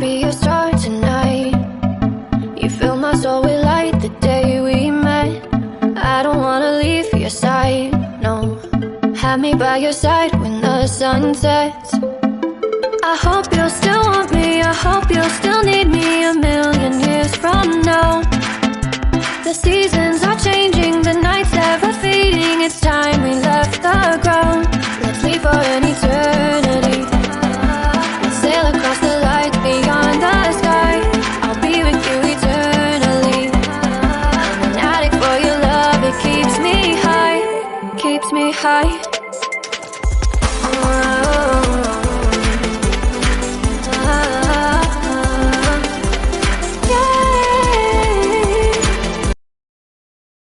be your star tonight. You fill my soul with light the day we met. I don't wanna leave your side, no. Have me by your side when the sun sets. I hope you'll still want me, I hope you'll still need me 1,000,000 years from now. The seasons are changing, the nights ever fading. It's time we left the ground. Let's leave for an eternity. Let's sail across the lights beyond the sky. I'll be with you eternally. I'm an addict for your love, it keeps me high, keeps me high.